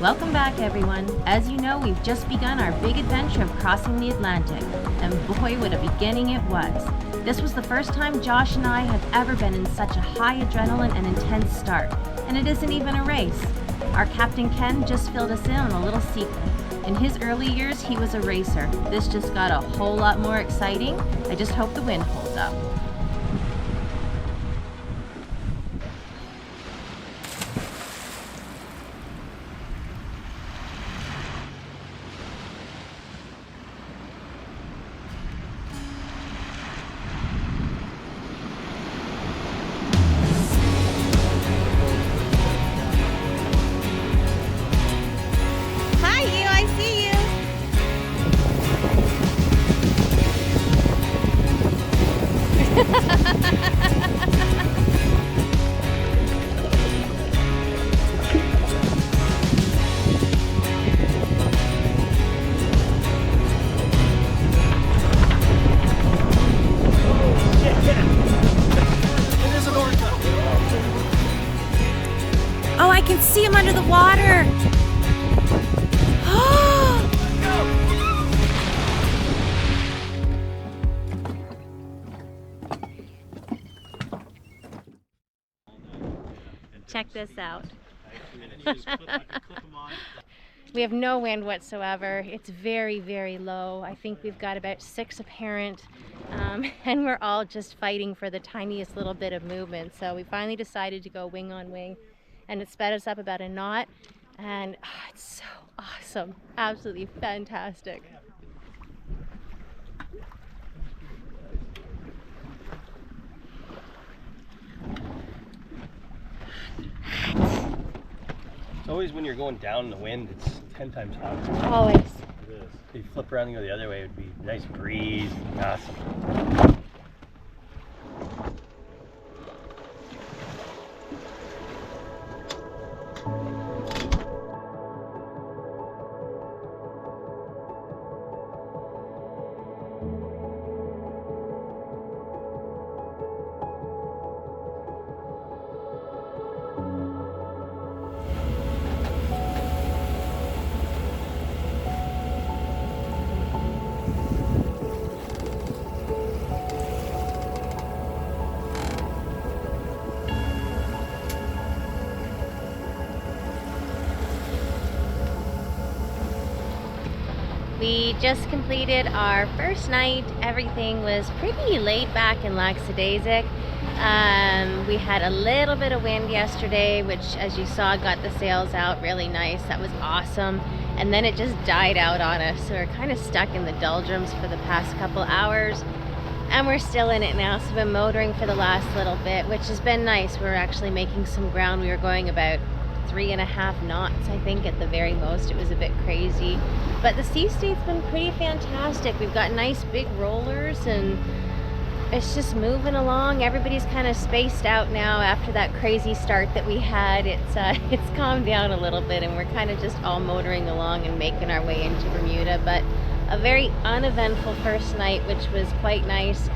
Welcome back, everyone. As you know, we've just begun our big adventure of crossing the Atlantic, and boy, what a beginning it was. This was the first time Josh and I have ever been in such a high adrenaline and intense start, and it isn't even a race. Our Captain Ken just filled us in on a little secret. In his early years, he was a racer. This just got a whole lot more exciting. I just hope the wind holds up. Oh, I can see him under the water. Check this out. We have no wind whatsoever. It's very, very low. I think we've got about 6 apparent, and we're all just fighting for the tiniest little bit of movement. So we finally decided to go wing on wing, and it sped us up about a knot, and it's so awesome. Absolutely fantastic. It's always when you're going down in the wind, it's 10 times hotter. Always. It is. If you flip around and go the other way, it would be a nice breeze. Awesome. We just completed our first night. Everything was pretty laid back and lackadaisic. We had a little bit of wind yesterday, which, as you saw, got the sails out really nice. That was awesome. And then it just died out on us. So we're kind of stuck in the doldrums for the past couple hours. And we're still in it now. So we've been motoring for the last little bit, which has been nice. We're actually making some ground. We were going about 3.5 knots, I think, at the very most. It was a bit crazy, but the sea state's been pretty fantastic. We've got nice big rollers, and it's just moving along. Everybody's kind of spaced out now after that crazy start that we had. It's calmed down a little bit, and we're kind of just all motoring along and making our way into Bermuda. But a very uneventful first night, which was quite nice.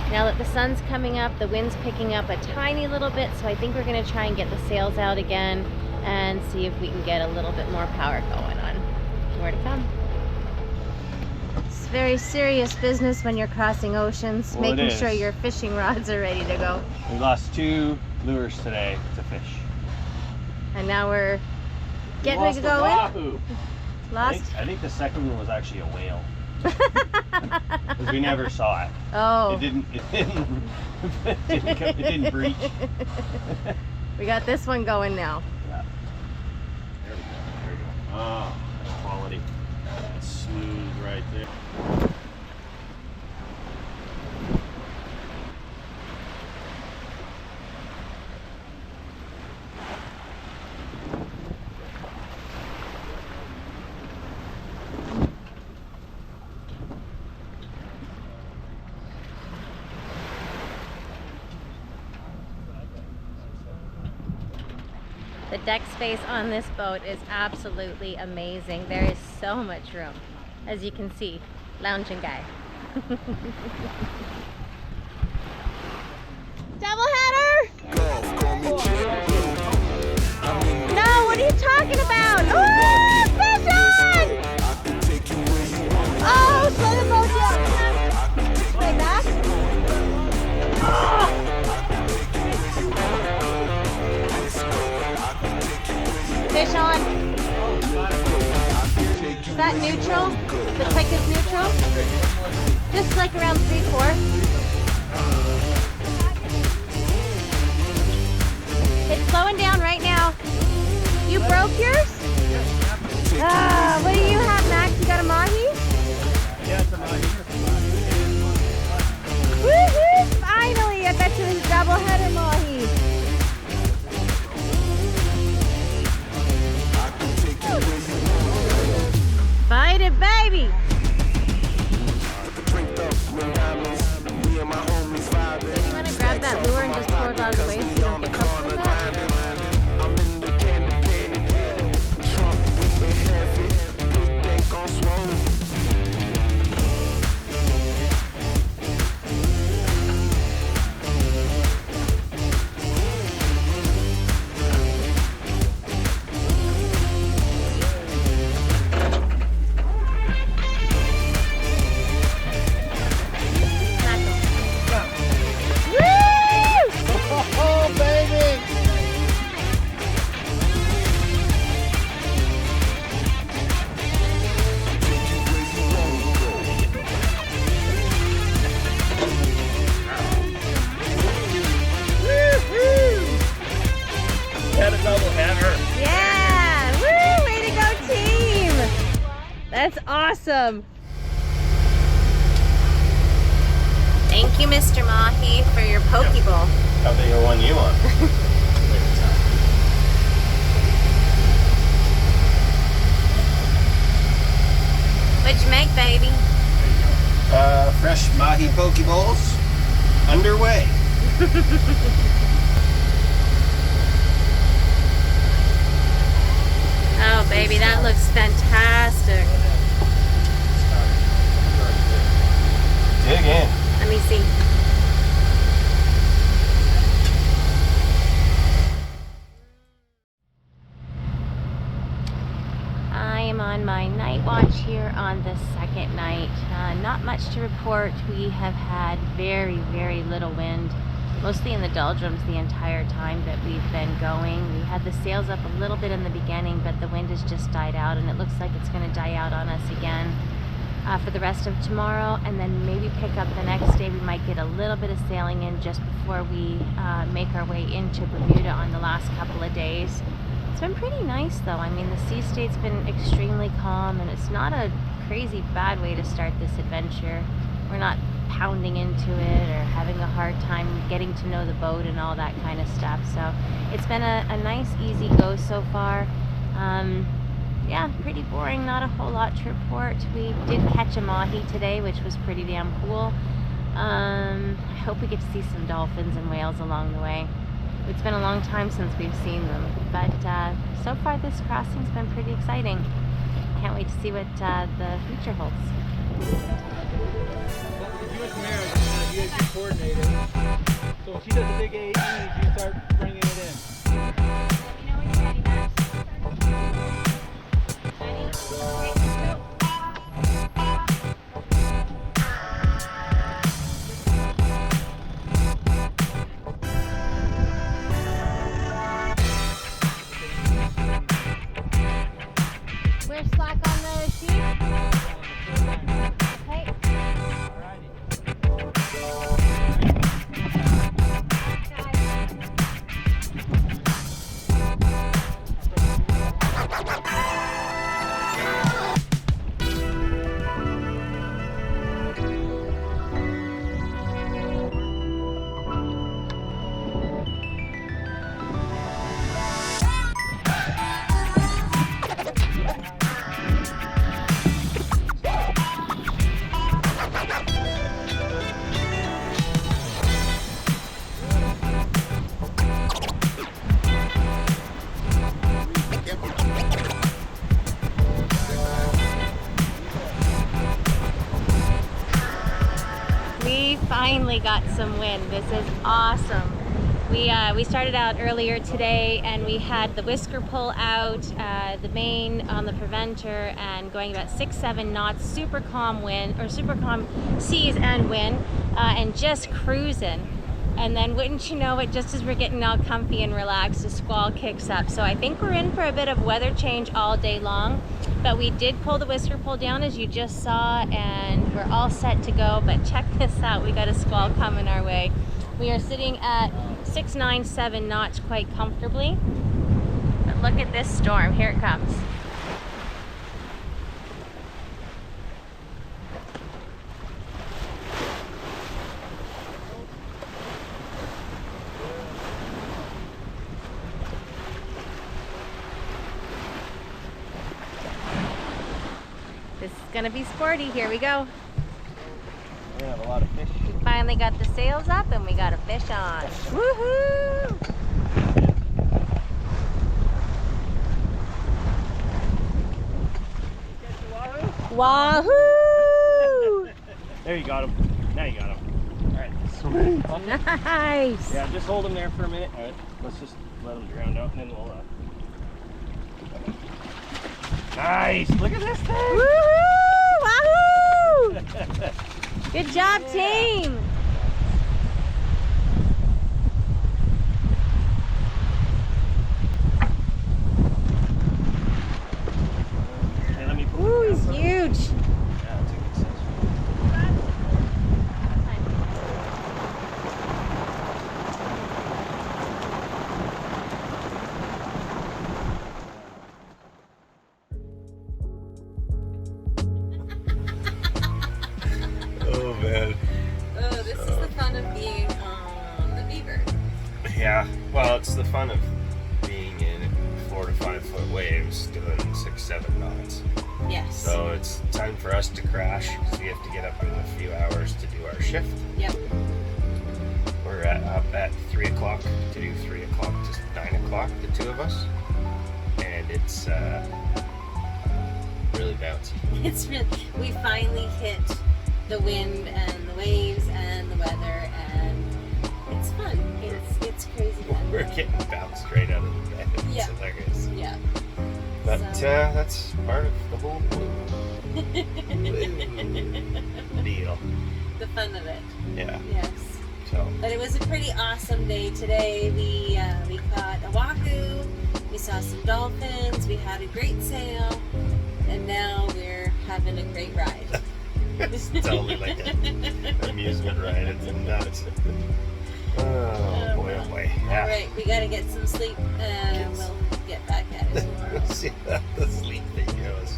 Now that the sun's coming up, the wind's picking up a tiny little bit, so I think we're going to try and get the sails out again and see if we can get a little bit more power going on. More to come. It's very serious business when you're crossing oceans, Well, making sure your fishing rods are ready to go. We lost 2 lures today to fish. And now we're getting ready to go in. Lost? I think the second one was actually a whale. Because we never saw it. Oh. It didn't breach. We got this one going now. Yeah. There we go. There we go. Oh, that's quality. That's smooth right there. The deck space on this boat is absolutely amazing. There is so much room. As you can see, lounging guy. Double header? No, what are you talking about? Oh! Is that neutral? The click is neutral? Just like around 3/4. It's slowing down right now. You broke yours? Ah, what do you have, Max? You got a mahi? Yeah, it's a mahi. Woohoo! Finally! I bet you it's double header mahi. Bite it, baby! So you want to grab that lure and just pull it out of the way so you don't get comfortable with that? Yeah! Woo! Way to go, team! That's awesome! Thank you, Mr. Mahi, for your Pokeball. How big a one you want? What'd you make, baby? Fresh mahi Pokeballs underway. Oh, baby, that looks fantastic. Dig in. Let me see. I am on my night watch here on the second night. Not much to report. We have had very, very little wind, mostly in the doldrums the entire time that we've been going. We had the sails up a little bit in the beginning, but the wind has just died out, and it looks like it's going to die out on us again for the rest of tomorrow, and then maybe pick up the next day. We might get a little bit of sailing in just before we make our way into Bermuda on the last couple of days. It's been pretty nice though. I mean, the sea state's been extremely calm, and it's not a crazy bad way to start this adventure. We're not pounding into it or having a hard time getting to know the boat and all that kind of stuff. So it's been a nice, easy go so far. Yeah, pretty boring, not a whole lot to report. We did catch a mahi today, which was pretty damn cool. I hope we get to see some dolphins and whales along the way. It's been a long time since we've seen them, but so far this crossing's been pretty exciting. Can't wait to see what the future holds. You and Tamara are kind of UAV coordinated. So when she does a big AE, you start bringing it in. You know when you're ready, Max. Ready? Okay, go. We're slack on the sheet. Okay. We finally got some wind. This is awesome. We started out earlier today and we had the whisker pull out, the main on the preventer, and going about 6-7 knots, super calm wind, or super calm seas and wind, and just cruising. And then wouldn't you know it, just as we're getting all comfy and relaxed, the squall kicks up. So I think we're in for a bit of weather change all day long. But we did pull the whisker pole down, as you just saw, and we're all set to go. But check this out, we got a squall coming our way. We are sitting at 697 knots quite comfortably. But look at this storm, here it comes. This is gonna be sporty, here we go. We have a lot of fish. We finally got the sails up and we got a fish on. Woohoo! Wahoo! There, you got him. Now you got him. All right, sweet. Nice! Yeah, just hold him there for a minute. All right, let's just let him drown out and then we'll Nice! Look at this thing! Woohoo! Wahoo! Good job, team! Hey, let me put Ooh, him he's down. huge! Yeah, it's a good size. Oh man. Oh, this is the fun of being on the Beaver. Yeah, well, it's the fun of being in 4 to 5 foot waves doing 6-7 knots. Yes. So it's time for us to crash because we have to get up in a few hours to do our shift. Yep. We're up at 3 o'clock to do 3 o'clock to 9 o'clock, the two of us. And it's really bouncy. It's really, we finally hit the wind and the waves and the weather, and it's fun. It's crazy fun. We're getting bounced right out of the bed. It's Yeah. hilarious. Yeah. But So- that's part of the whole blue deal. The fun of it. Yeah. Yes. So But it was a pretty awesome day today. We caught a wahoo, we saw some dolphins, we had a great sail, and now we're having a great ride. it's totally like an amusement ride. It's nuts. Oh boy, oh boy. All Yeah. right, we gotta get some sleep, and we'll get back at it tomorrow. See how the sleep thing goes.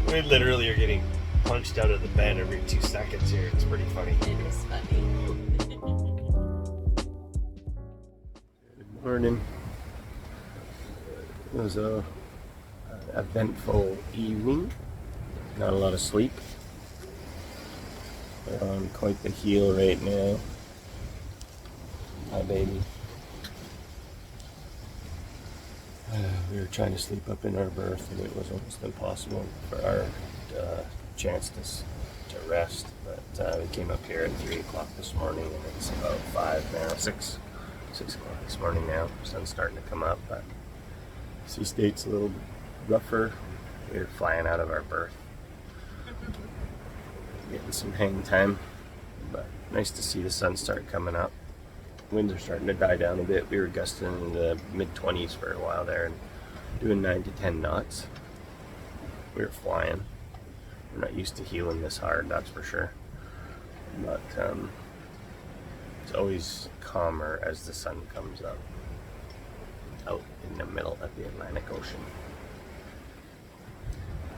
We literally are getting punched out of the bed every 2 seconds here. It's pretty funny. It is funny. Good morning. It was a eventful evening. Not a lot of sleep. We're on quite the heel right now. Hi, baby. We were trying to sleep up in our berth, and it was almost impossible for our chance to rest. But we came up here at 3 o'clock this morning, and it's about 5 now, 6 o'clock this morning now. Sun's starting to come up, but sea state's a little rougher. We were flying out of our berth, getting some hang time, but nice to see the sun start coming up. Winds are starting to die down a bit. We were gusting in the mid-20s for a while there and doing 9 to 10 knots. We were flying. We're not used to heeling this hard, that's for sure. But it's always calmer as the sun comes up out in the middle of the Atlantic Ocean.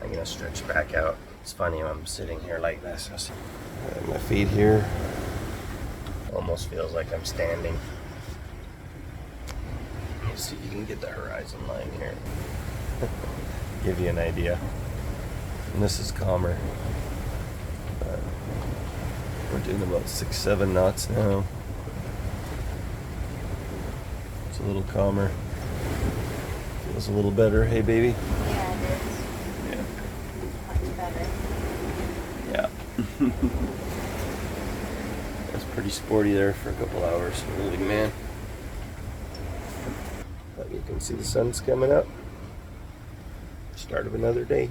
I'm gonna stretch back out. It's funny when I'm sitting here like this. My feet here almost feels like I'm standing. Let's see if you can get the horizon line here. Give you an idea. And this is calmer. We're doing about 6-7 knots now. It's a little calmer. Feels a little better. Hey, baby. Yeah, it is. Yeah. Much better. Yeah. That's pretty sporty there for a couple hours. Holy man. But you can see the sun's coming up. Start of another day.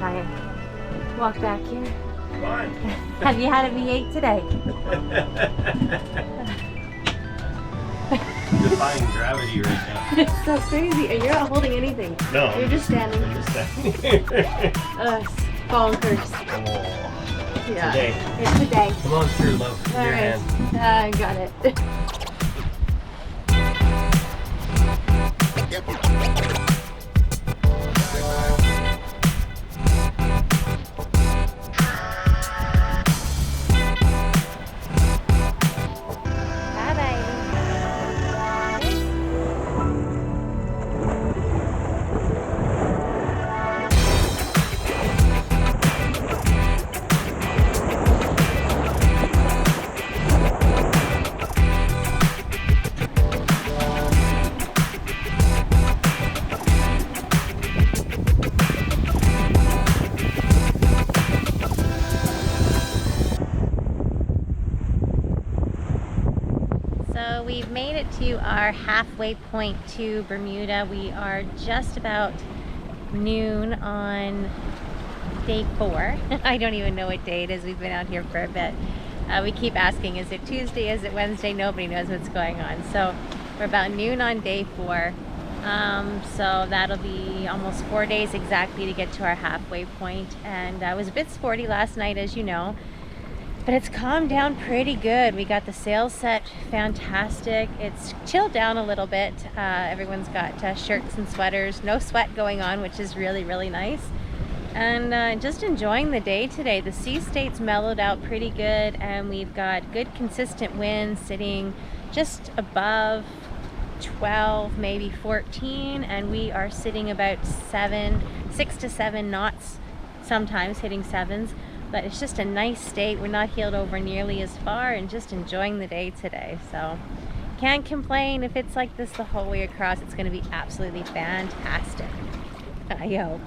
try and walk back here. Come on. Have you had a V8 today? Defying gravity right now. It's so crazy. And you're not holding anything. No. You're just standing. I'm just standing here. Bonkers. Oh, Yeah. today. It's today. Come on through, love. Give All your right. hand. I got it. So we've made it to our halfway point to Bermuda. We are just about noon on day 4. I don't even know what day it is. We've been out here for a bit. We keep asking, is it Tuesday? Is it Wednesday? Nobody knows what's going on. So we're about noon on day 4. So that'll be almost 4 days exactly to get to our halfway point. And it was a bit sporty last night, as you know. But it's calmed down pretty good. We got the sails set fantastic. It's chilled down a little bit. Everyone's got shirts and sweaters. No sweat going on, which is really, really nice. And just enjoying the day today. The sea state's mellowed out pretty good, and we've got good consistent winds sitting just above 12, maybe 14, and we are sitting about 6 to 7 knots, sometimes hitting 7s. But it's just a nice state. We're not heeled over nearly as far, and just enjoying the day today. So can't complain. If it's like this the whole way across, it's going to be absolutely fantastic. I hope.